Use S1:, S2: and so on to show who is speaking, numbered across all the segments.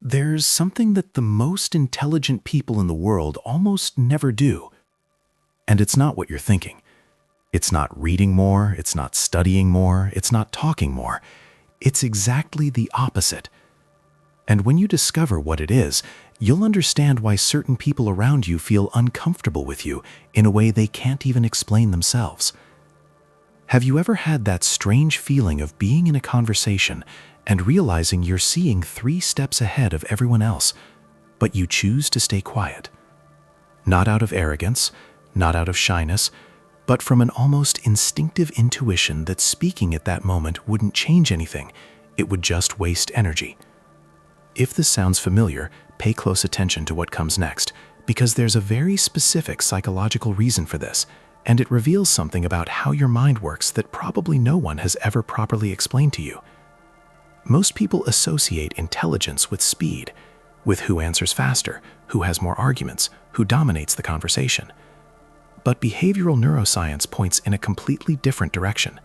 S1: There's something that the most intelligent people in the world almost never do. And it's not what you're thinking. It's not reading more, it's not studying more, it's not talking more. It's exactly the opposite. And when you discover what it is, you'll understand why certain people around you feel uncomfortable with you in a way they can't even explain themselves. Have you ever had that strange feeling of being in a conversation and realizing you're seeing 3 steps ahead of everyone else, but you choose to stay quiet? Not out of arrogance, not out of shyness, but from an almost instinctive intuition that speaking at that moment wouldn't change anything, it would just waste energy. If this sounds familiar, pay close attention to what comes next, because there's a very specific psychological reason for this, and it reveals something about how your mind works that probably no one has ever properly explained to you. Most people associate intelligence with speed, with who answers faster, who has more arguments, who dominates the conversation. But behavioral neuroscience points in a completely different direction.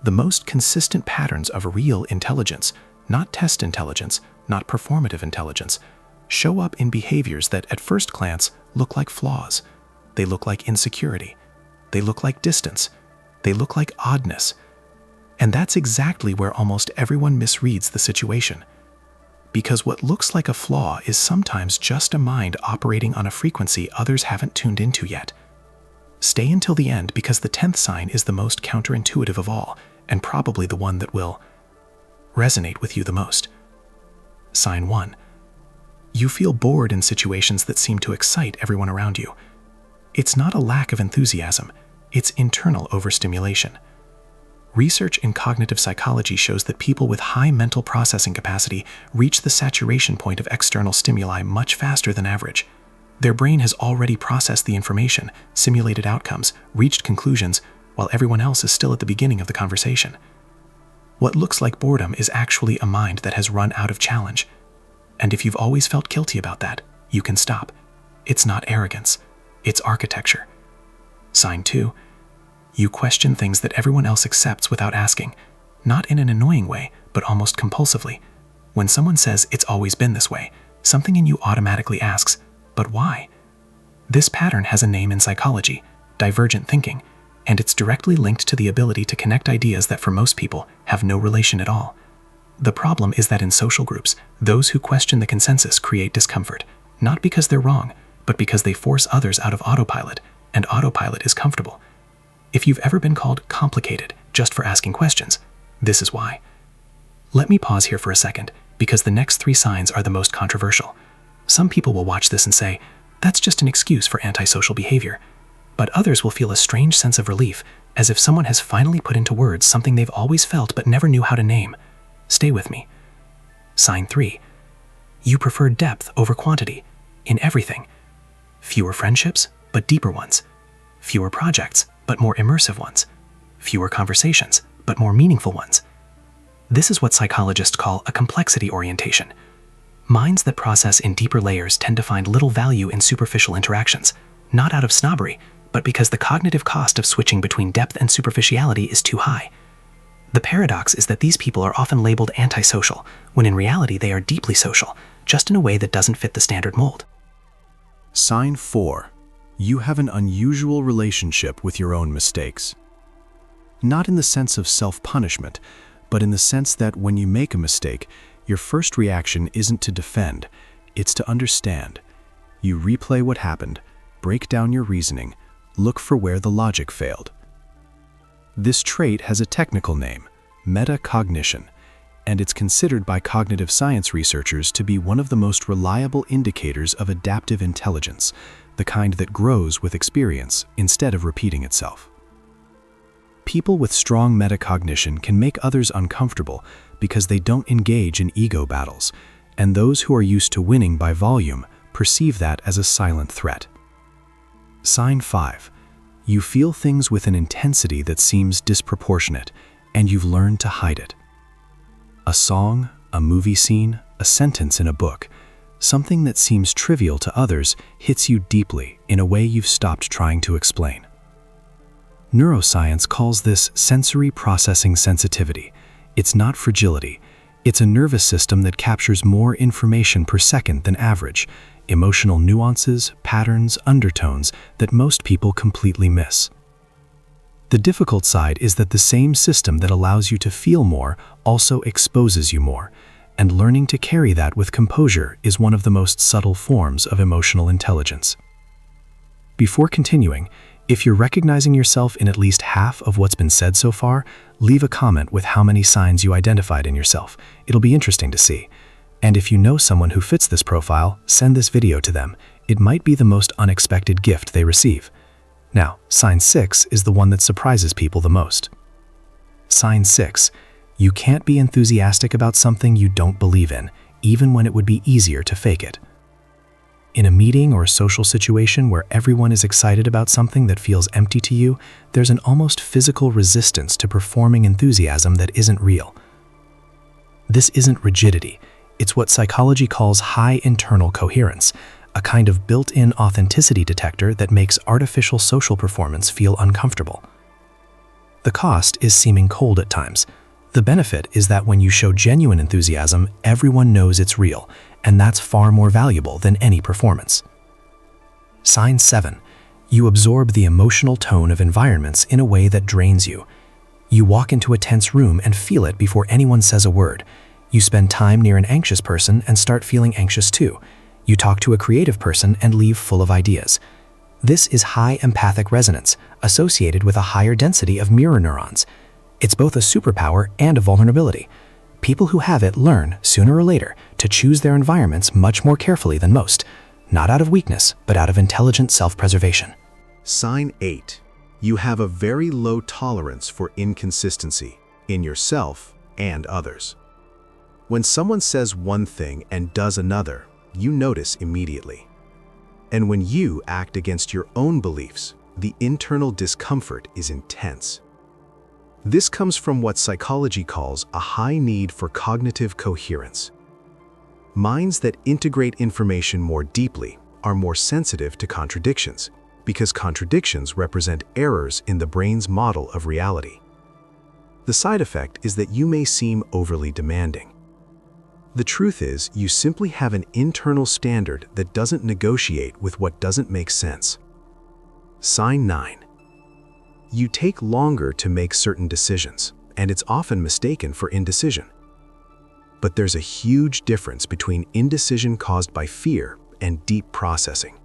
S1: The most consistent patterns of real intelligence, not test intelligence, not performative intelligence, show up in behaviors that at first glance look like flaws. They look like insecurity. They look like distance. They look like oddness. And that's exactly where almost everyone misreads the situation. Because what looks like a flaw is sometimes just a mind operating on a frequency others haven't tuned into yet. Stay until the end because the 10th sign is the most counterintuitive of all, and probably the one that will resonate with you the most. Sign 1. You feel bored in situations that seem to excite everyone around you. It's not a lack of enthusiasm, it's internal overstimulation. Research in cognitive psychology shows that people with high mental processing capacity reach the saturation point of external stimuli much faster than average. Their brain has already processed the information, simulated outcomes, reached conclusions, while everyone else is still at the beginning of the conversation. What looks like boredom is actually a mind that has run out of challenge. And if you've always felt guilty about that, you can stop. It's not arrogance, it's architecture. Sign 2. You question things that everyone else accepts without asking, not in an annoying way, but almost compulsively. When someone says it's always been this way, something in you automatically asks, but why? This pattern has a name in psychology, divergent thinking, and it's directly linked to the ability to connect ideas that for most people have no relation at all. The problem is that in social groups, those who question the consensus create discomfort, not because they're wrong, but because they force others out of autopilot, and autopilot is comfortable. If you've ever been called complicated just for asking questions, this is why. Let me pause here for a second, because the next 3 signs are the most controversial. Some people will watch this and say, that's just an excuse for antisocial behavior. But others will feel a strange sense of relief, as if someone has finally put into words something they've always felt but never knew how to name. Stay with me. Sign 3. You prefer depth over quantity, in everything. Fewer friendships, but deeper ones. Fewer projects, but more immersive ones. Fewer conversations, but more meaningful ones. This is what psychologists call a complexity orientation. Minds that process in deeper layers tend to find little value in superficial interactions, not out of snobbery, but because the cognitive cost of switching between depth and superficiality is too high. The paradox is that these people are often labeled antisocial, when in reality they are deeply social, just in a way that doesn't fit the standard mold.
S2: Sign 4. You have an unusual relationship with your own mistakes. Not in the sense of self-punishment, but in the sense that when you make a mistake, your first reaction isn't to defend, it's to understand. You replay what happened, break down your reasoning, look for where the logic failed. This trait has a technical name, metacognition, and it's considered by cognitive science researchers to be one of the most reliable indicators of adaptive intelligence, the kind that grows with experience instead of repeating itself. People with strong metacognition can make others uncomfortable because they don't engage in ego battles, and those who are used to winning by volume perceive that as a silent threat. Sign 5. You feel things with an intensity that seems disproportionate, and you've learned to hide it. A song, a movie scene, a sentence in a book, something that seems trivial to others hits you deeply in a way you've stopped trying to explain. Neuroscience calls this sensory processing sensitivity. It's not fragility, It's a nervous system that captures more information per second than average, emotional nuances, patterns, undertones that most people completely miss. The difficult side is that the same system that allows you to feel more also exposes you more, and learning to carry that with composure is one of the most subtle forms of emotional intelligence. Before continuing, if you're recognizing yourself in at least half of what's been said so far, leave a comment with how many signs you identified in yourself. It'll be interesting to see. And if you know someone who fits this profile, send this video to them. It might be the most unexpected gift they receive. Now, sign 6 is the one that surprises people the most. Sign 6. You can't be enthusiastic about something you don't believe in, even when it would be easier to fake it. In a meeting or social situation where everyone is excited about something that feels empty to you, there's an almost physical resistance to performing enthusiasm that isn't real. This isn't rigidity. It's what psychology calls high internal coherence, a kind of built-in authenticity detector that makes artificial social performance feel uncomfortable. The cost is seeming cold at times. The benefit is that when you show genuine enthusiasm, everyone knows it's real, and that's far more valuable than any performance. Sign 7. You absorb the emotional tone of environments in a way that drains you. You walk into a tense room and feel it before anyone says a word. You spend time near an anxious person and start feeling anxious too. You talk to a creative person and leave full of ideas. This is high empathic resonance, associated with a higher density of mirror neurons. It's both a superpower and a vulnerability. People who have it learn, sooner or later, to choose their environments much more carefully than most, not out of weakness, but out of intelligent self-preservation.
S3: Sign 8. You have a very low tolerance for inconsistency in yourself and others. When someone says one thing and does another, you notice immediately. And when you act against your own beliefs, the internal discomfort is intense. This comes from what psychology calls a high need for cognitive coherence. Minds that integrate information more deeply are more sensitive to contradictions, because contradictions represent errors in the brain's model of reality. The side effect is that you may seem overly demanding. The truth is, you simply have an internal standard that doesn't negotiate with what doesn't make sense. Sign 9. You take longer to make certain decisions, and it's often mistaken for indecision. But there's a huge difference between indecision caused by fear and deep processing.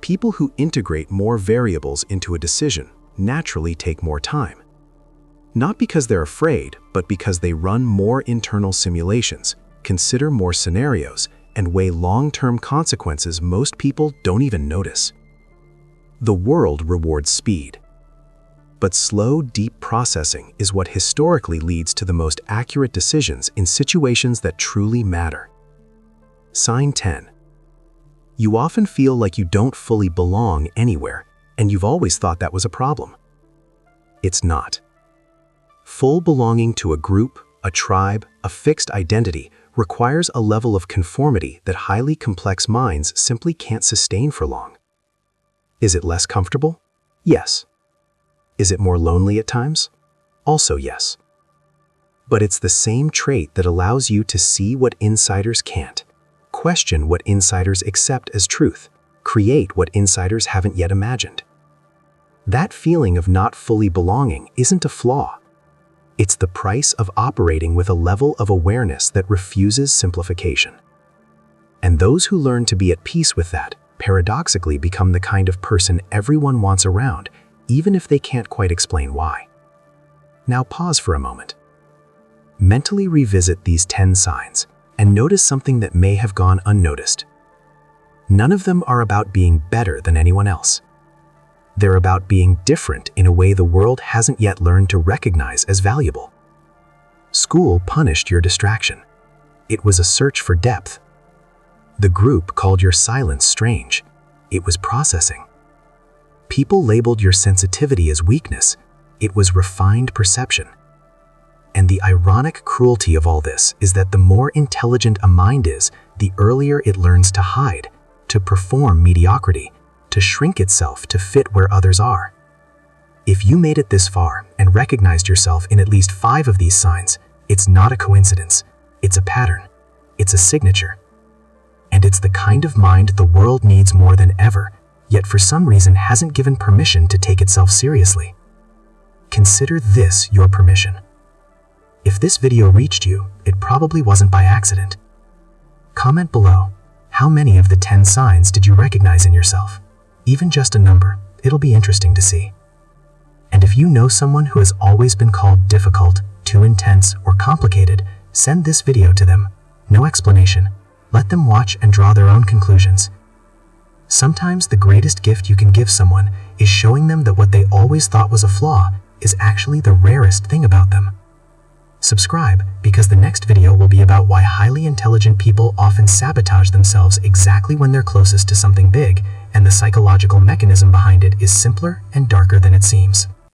S3: People who integrate more variables into a decision naturally take more time. Not because they're afraid, but because they run more internal simulations, consider more scenarios, and weigh long-term consequences most people don't even notice. The world rewards speed. But slow, deep processing is what historically leads to the most accurate decisions in situations that truly matter. Sign 10. You often feel like you don't fully belong anywhere, and you've always thought that was a problem. It's not. Full belonging to a group, a tribe, a fixed identity requires a level of conformity that highly complex minds simply can't sustain for long. Is it less comfortable? Yes. Is it more lonely at times? Also yes. But it's the same trait that allows you to see what insiders can't, question what insiders accept as truth, create what insiders haven't yet imagined. That feeling of not fully belonging isn't a flaw. It's the price of operating with a level of awareness that refuses simplification. And those who learn to be at peace with that paradoxically become the kind of person everyone wants around, even if they can't quite explain why. Now pause for a moment. Mentally revisit these 10 signs and notice something that may have gone unnoticed. None of them are about being better than anyone else. They're about being different in a way the world hasn't yet learned to recognize as valuable. School punished your distraction. It was a search for depth. The group called your silence strange. It was processing. People labeled your sensitivity as weakness. It was refined perception. And the ironic cruelty of all this is that the more intelligent a mind is, the earlier it learns to hide, to perform mediocrity, to shrink itself to fit where others are. If you made it this far and recognized yourself in at least 5 of these signs,
S2: It's not a coincidence. It's a pattern. It's a signature. And it's the kind of mind the world needs more than ever, yet for some reason hasn't given permission to take itself seriously. Consider this your permission. If this video reached you, it probably wasn't by accident. Comment below, how many of the 10 signs did you recognize in yourself? Even just a number, it'll be interesting to see. And if you know someone who has always been called difficult, too intense, or complicated, send this video to them. No explanation. Let them watch and draw their own conclusions. Sometimes the greatest gift you can give someone is showing them that what they always thought was a flaw is actually the rarest thing about them. Subscribe, because the next video will be about why highly intelligent people often sabotage themselves exactly when they're closest to something big, and the psychological mechanism behind it is simpler and darker than it seems.